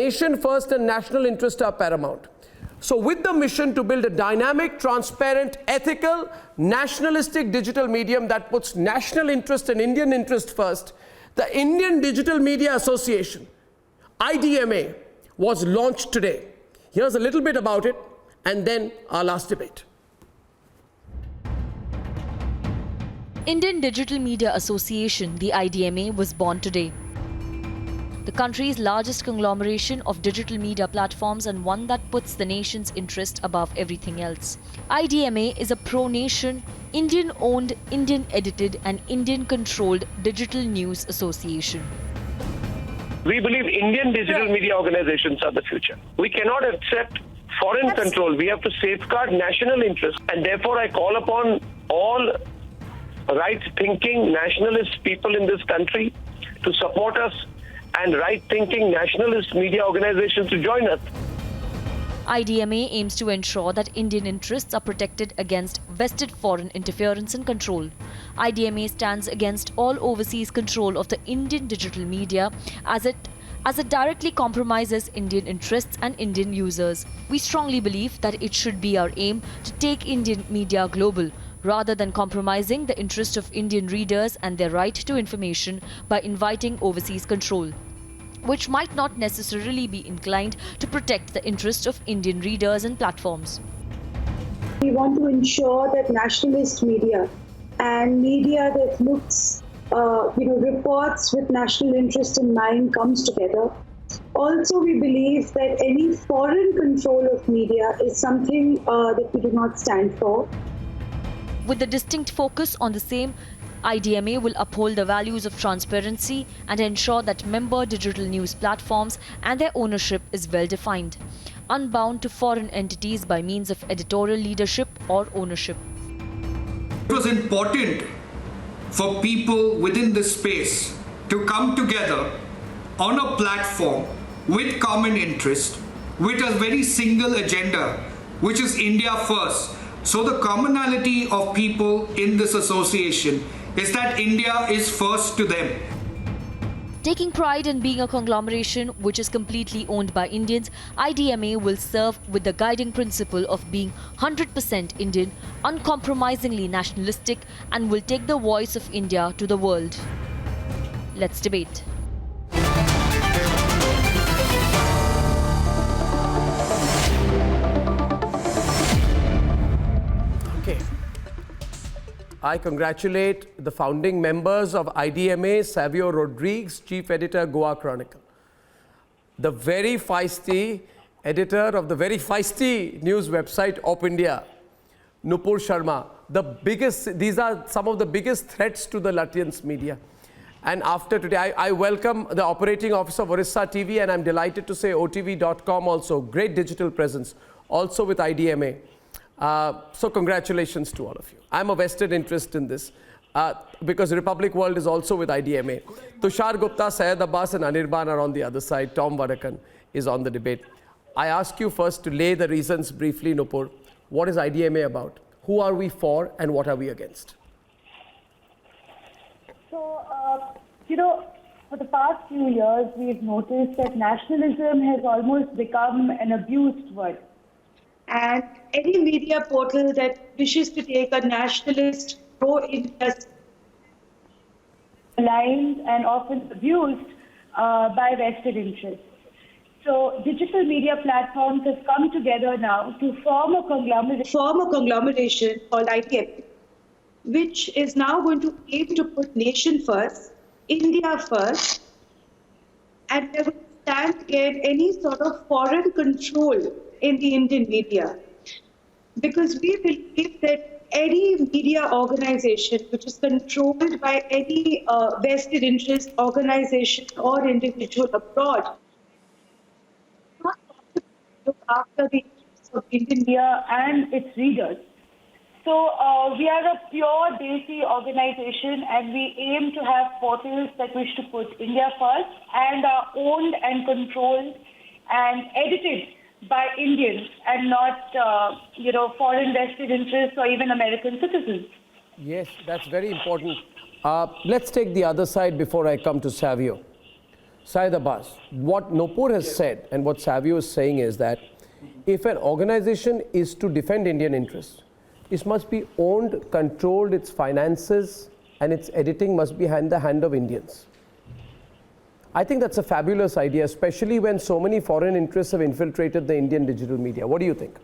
nation first and national interest are paramount. So with the mission to build a dynamic, transparent, ethical, nationalistic digital medium that puts national interest and Indian interest first, the Indian Digital Media Association, IDMA, was launched today. Here's a little bit about it, and then our last debate. Indian Digital Media Association, the IDMA, was born today. The country's largest conglomeration of digital media platforms and one that puts the nation's interest above everything else. IDMA is a pro-nation, Indian-owned, Indian-edited and Indian-controlled digital news association. We believe Indian digital media organizations are the future. We cannot accept foreign control. We have to safeguard national interests. And therefore, I call upon all right-thinking nationalist people in this country to support us and right-thinking nationalist media organizations to join us. IDMA aims to ensure that Indian interests are protected against vested foreign interference and control. IDMA stands against all overseas control of the Indian digital media as it directly compromises Indian interests and Indian users. We strongly believe that it should be our aim to take Indian media global, rather than compromising the interest of Indian readers and their right to information by inviting overseas control, which might not necessarily be inclined to protect the interest of Indian readers and platforms. We want to ensure that nationalist media and media that looks, reports with national interest in mind comes together. Also, we believe that any foreign control of media is something that we do not stand for. With the distinct focus on the same, IDMA will uphold the values of transparency and ensure that member digital news platforms and their ownership is well defined, unbound to foreign entities by means of editorial leadership or ownership. It was important for people within this space to come together on a platform with common interest, with a very single agenda, which is India first. So the commonality of people in this association is that India is first to them. Taking pride in being a conglomeration which is completely owned by Indians, IDMA will serve with the guiding principle of being 100% Indian, uncompromisingly nationalistic, and will take the voice of India to the world. Let's debate. I congratulate the founding members of IDMA, Savio Rodriguez, Chief Editor, Goa Chronicle. The very feisty editor of the very feisty news website, Op India, Nupur Sharma. These are some of the biggest threats to the Latvian media. And after today, I welcome the operating officer of Orissa TV, and I'm delighted to say OTV.com also, great digital presence, also with IDMA. So congratulations to all of you. I'm a vested interest in this because Republic World is also with IDMA. Tushar Gupta, Syed Abbas and Anirban are on the other side. Tom Vadakan is on the debate. I ask you first to lay the reasons briefly, Nupur. What is IDMA about? Who are we for and what are we against? So, for the past few years, we've noticed that nationalism has almost become an abused word. And any media portal that wishes to take a nationalist, pro-interest, aligned and often abused by vested interests. So digital media platforms have come together now to form a conglomeration called IDMA, which is now going to aim to put nation first, India first, and they're going to stand against any sort of foreign control in the Indian media. Because we believe that any media organization which is controlled by any vested interest organization or individual abroad not look after the interests of Indian media and its readers. So we are a pure Desi organization, and we aim to have portals that wish to put India first and are owned and controlled and edited by Indians and not, foreign vested interests or even American citizens. Yes, that's very important. Let's take the other side before I come to Savio. Syed Abbas, what Nopur has said and what Savio is saying is that if an organization is to defend Indian interests, it must be owned, controlled, its finances and its editing must be in the hand of Indians. I think that's a fabulous idea, especially when so many foreign interests have infiltrated the Indian digital media. What do you think?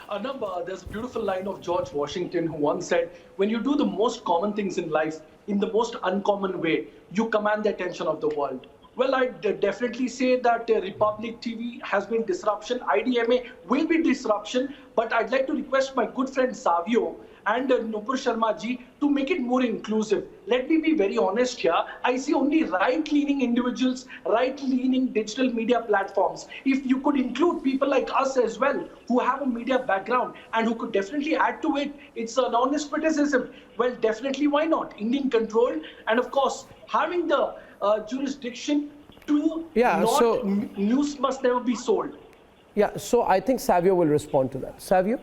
Arnab, there's a beautiful line of George Washington who once said, when you do the most common things in life in the most uncommon way, you command the attention of the world. Well, I'd definitely say that Republic TV has been disruption. IDMA will be disruption, but I'd like to request my good friend Savio and Nupur Sharma ji to make it more inclusive. Let me be very honest here. I see only right-leaning individuals, right-leaning digital media platforms. If you could include people like us as well, who have a media background and who could definitely add to it, it's an honest criticism. Well, definitely, why not? Indian control, and of course, having the jurisdiction to news must never be sold. Yeah, so I think Savio will respond to that. Savio?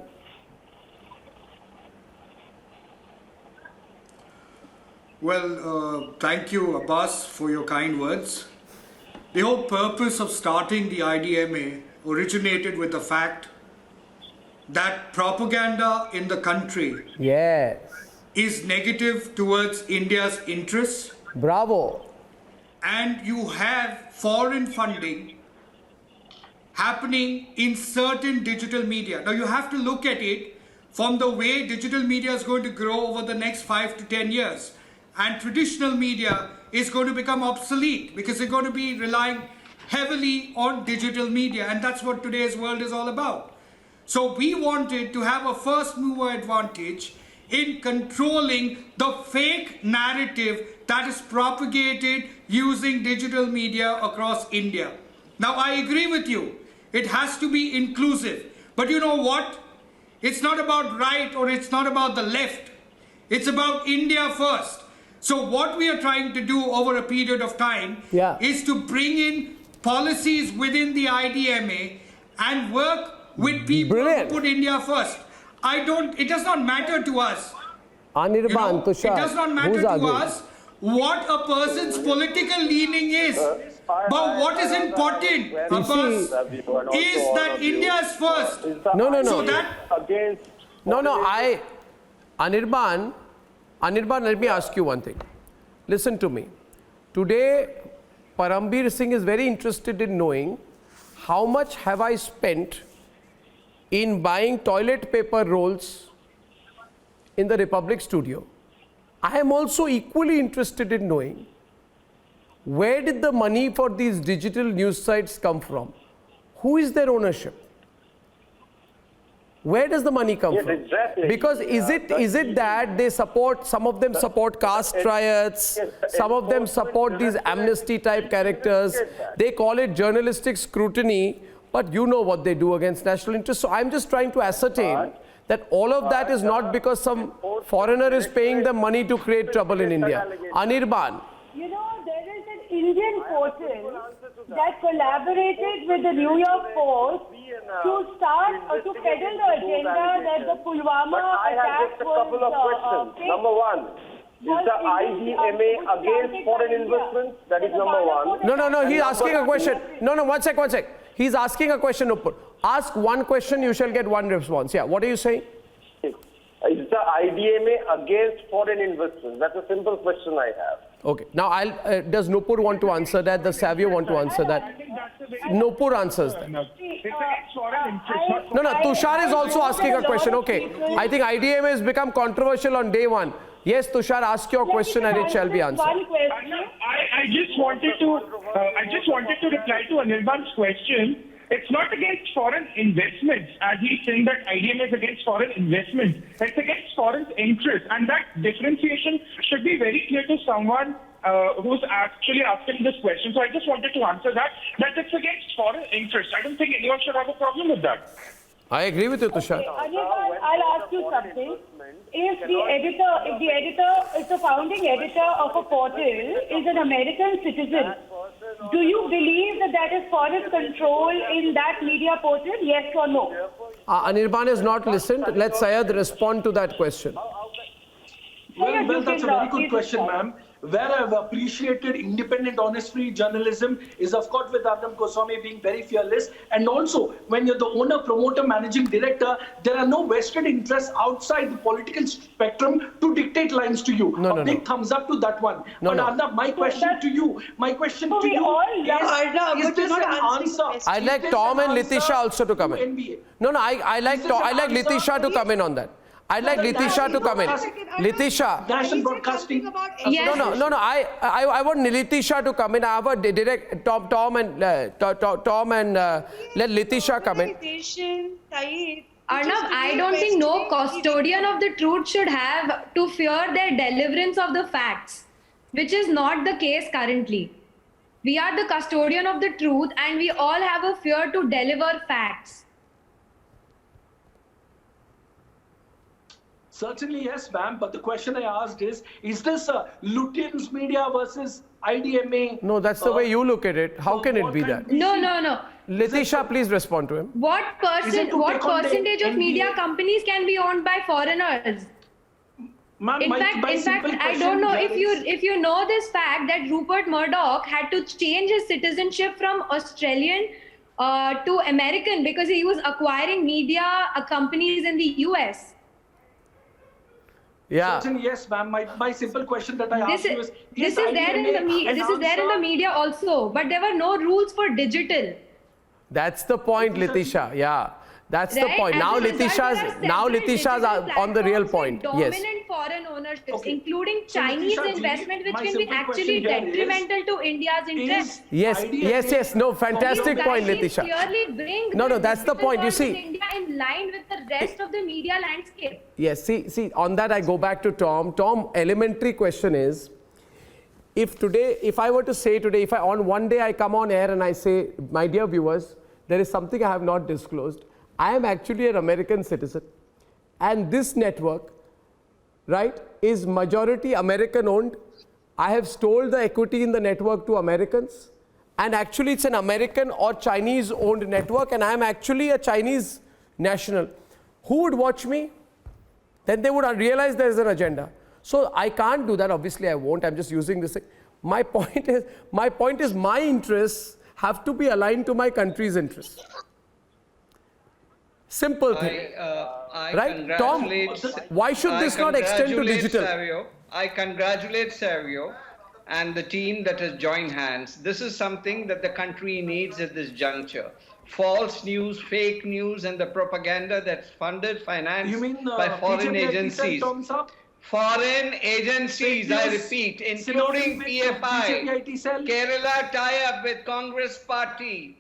Well, thank you, Abbas, for your kind words. The whole purpose of starting the IDMA originated with the fact that propaganda in the country is negative towards India's interests. Bravo. And you have foreign funding happening in certain digital media. Now you have to look at it from the way digital media is going to grow over the next 5 to 10 years. And traditional media is going to become obsolete because they're going to be relying heavily on digital media, and that's what today's world is all about. So we wanted to have a first mover advantage in controlling the fake narrative that is propagated using digital media across India. Now I agree with you, it has to be inclusive, but you know what? It's not about right or it's not about the left. It's about India first. So what we are trying to do over a period of time is to bring in policies within the IDMA and work with people who put India first. It does not matter to us. Anirban, Tushar, it does not matter to us what a person's political leaning is. But what is important, Abbas, is that India is first. No. So that Anirban, let me ask you one thing. Listen to me. Today, Parambir Singh is very interested in knowing how much have I spent in buying toilet paper rolls in the Republic studio. I am also equally interested in knowing where did the money for these digital news sites come from? Who is their ownership? Where does the money come from? Exactly. Because is it that they support, some of them support caste riots, some of them support these amnesty type characters, they call it journalistic scrutiny, but you know what they do against national interests. So I'm just trying to ascertain that all of that is not because some foreigner is paying them money to create trouble in India. Anirban. You know, there is an Indian portal that collaborated with the New York Post to start or to peddle the agenda that the Pulwama attack was couple of questions. Number one, is the IDMA against foreign investments? That is number one. No, he's asking a question. No, one sec. He's asking a question, Nupur. Ask one question, you shall get one response. Yeah, what are you saying? Is the IDMA against foreign investments? That's a simple question I have. Okay. Now, does Nupur want to answer that? Does Savio want to answer that? Nupur answers that. No, Tushar is also asking a question. Okay. I think IDMA has become controversial on day one. Yes, Tushar, ask your question and it shall be answered. I just wanted to reply to Anirban's question. It's not against foreign investments, as he's saying that IDMA is against foreign investments. It's against foreign interests, and that differentiation should be very clear to someone who's actually asking this question. So I just wanted to answer that it's against foreign interests. I don't think anyone should have a problem with that. I agree with you, Tushar. Anirban, I'll ask you something. If the founding editor of a portal is an American citizen, do you believe that is foreign control in that media portal? Yes or no? Anirban has not listened. Let Syed respond to that question. Well, that's a very good question, ma'am. Where I've appreciated independent, honest, free journalism is, of course, with Arnab Goswami being very fearless. And also, when you're the owner, promoter, managing director, there are no vested interests outside the political spectrum to dictate lines to you. A big thumbs up to that one. But Arnab, my question to you is this an answer? I'd like Tom and Litisha also to come in. I like Litisha to come in on that. I'd like Litisha to come in. Litisha. National broadcasting. Yes. No. I want Litisha to come in. I have a direct Tom and let Litisha come in. Arnab, I don't think no custodian of the truth should have to fear their deliverance of the facts, which is not the case currently. We are the custodian of the truth and we all have a fear to deliver facts. Certainly, yes, ma'am. But the question I asked is this Lutyens media versus IDMA? No, that's the way you look at it. How can it be that? No. Litisha, please respond to him. What percentage of media companies can be owned by foreigners? In fact, I don't know if you know this fact that Rupert Murdoch had to change his citizenship from Australian to American because he was acquiring media companies in the US. Yeah. Certainly, yes, ma'am. My simple question that I asked you is this is there in the media also, but there were no rules for digital. That's the point, Litisha. Yeah. That's the point. Now Litisha's on the real point. Yes. Dominant foreign ownerships, including Chinese investment, which can be actually detrimental to India's interests. Yes. No, fantastic point, Litisha. No, that's the point. You see, India in line with the rest of the media landscape. Yes. See, on that I go back to Tom. Tom, elementary question is, if I were to say today, on one day I come on air and I say, my dear viewers, there is something I have not disclosed. I am actually an American citizen, and this network, right, is majority American owned. I have sold the equity in the network to Americans, and actually it's an American or Chinese owned network, and I am actually a Chinese national. Who would watch me? Then they would realize there is an agenda. So I can't do that. Obviously I won't. I'm just using this. My point is my interests have to be aligned to my country's interests. Simple thing. Right? Tom, why should this not extend to digital? I congratulate Savio and the team that has joined hands. This is something that the country needs at this juncture. False news, fake news, and the propaganda that's funded, financed by foreign agencies. Foreign agencies, I repeat, including PFI, Kerala tie-up with Congress Party,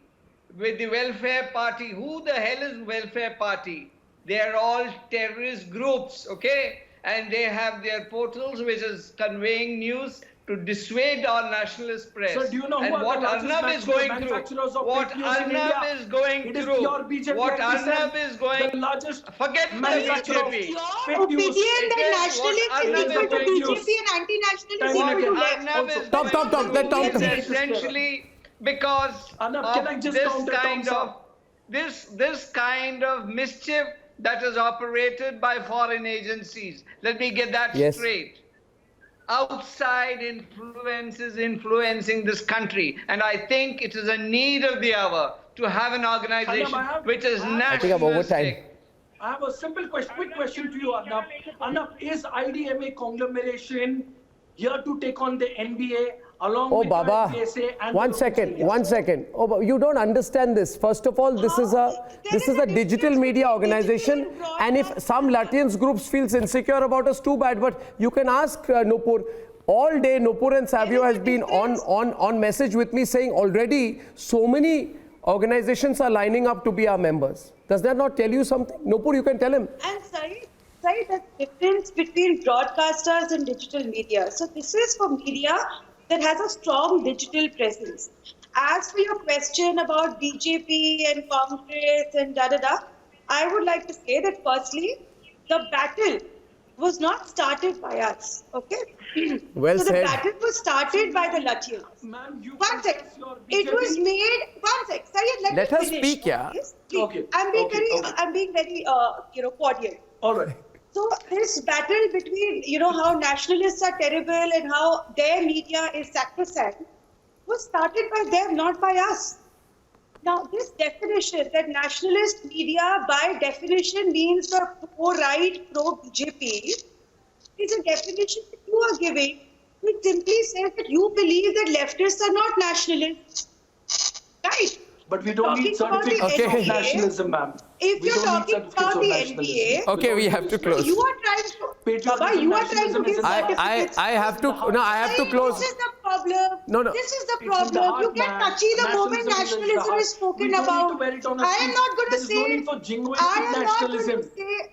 with the Welfare Party. Who the hell is Welfare Party? They are all terrorist groups, okay? And they have their portals which is conveying news to dissuade our nationalist press. So do you know what Arnab is going through? What Arnab is going through? What Arnab is going through? Forget the BJP. Opinion that nationalists is equal to BJP and anti-nationalists is equal to left. Tom. Essentially because of this kind of mischief that is operated by foreign agencies. Let me get that straight. Outside influence is influencing this country, and I think it is a need of the hour to have an organization which is nationalistic. I have a simple question, quick question to you, Arnab. Arnab, is IDMA conglomeration here to take on the NBA along with Baba, IDSA and one second. Oh, but you don't understand this. First of all, this is a digital media organization, and if some Lutyens groups feels insecure about us, too bad. But you can ask Nupur. All day, Nupur and Savio has been on message with me saying already so many organizations are lining up to be our members. Does that not tell you something? Nupur, you can tell him. And Saeed, the difference between broadcasters and digital media. So this is for media that has a strong digital presence. As for your question about BJP and Congress and I would like to say that firstly, the battle was not started by us, okay? Well so said. The battle was started by the Lutyens. One sec. It was made. One sec. Sayed, let her finish. speak, yeah. Please. Okay. I'm being very, cordial. All right. So this battle between, how nationalists are terrible and how their media is sacrosanct was started by them, not by us. Now, this definition that nationalist media by definition means the pro-right, pro-BJP is a definition that you are giving, which simply says that you believe that leftists are not nationalists. Right? But we don't need certificates of nationalism, ma'am. If you're talking about the NPA, okay, we have to close. You are trying to, Baba, you are trying to give certificates. I have to close. This is the problem. No. This is the problem. You get touchy the moment nationalism is spoken about. I am not going to say. There's no need for jingoistic nationalism.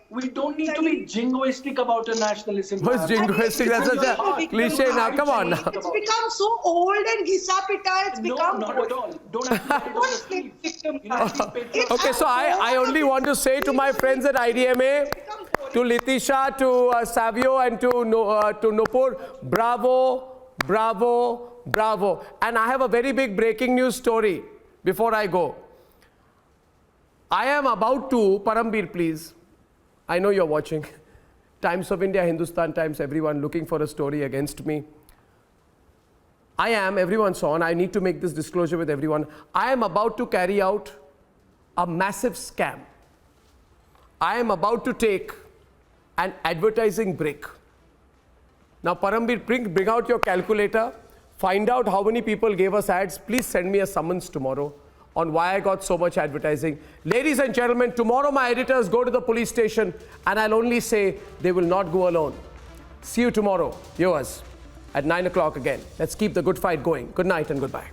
We don't need to be jingoistic about a nationalism. What's jingoistic? That's such a cliche now. Come on now. It's become so old and ghisa-pita. It's become. No, not at all. Don't have to Okay, so I only want to say to my friends at IDMA, to Litisha, to Savio and to Nupur, bravo, bravo, bravo. And I have a very big breaking news story before I go. I am about to, Parambir please, I know you're watching, Times of India, Hindustan Times, everyone looking for a story against me. Everyone saw, and I need to make this disclosure with everyone, I am about to carry out a massive scam. I am about to take an advertising break. Now, Parambir, bring out your calculator, find out how many people gave us ads. Please send me a summons tomorrow on why I got so much advertising. Ladies and gentlemen, tomorrow my editors go to the police station and I'll only say they will not go alone. See you tomorrow, viewers, at 9 o'clock again. Let's keep the good fight going. Good night and goodbye.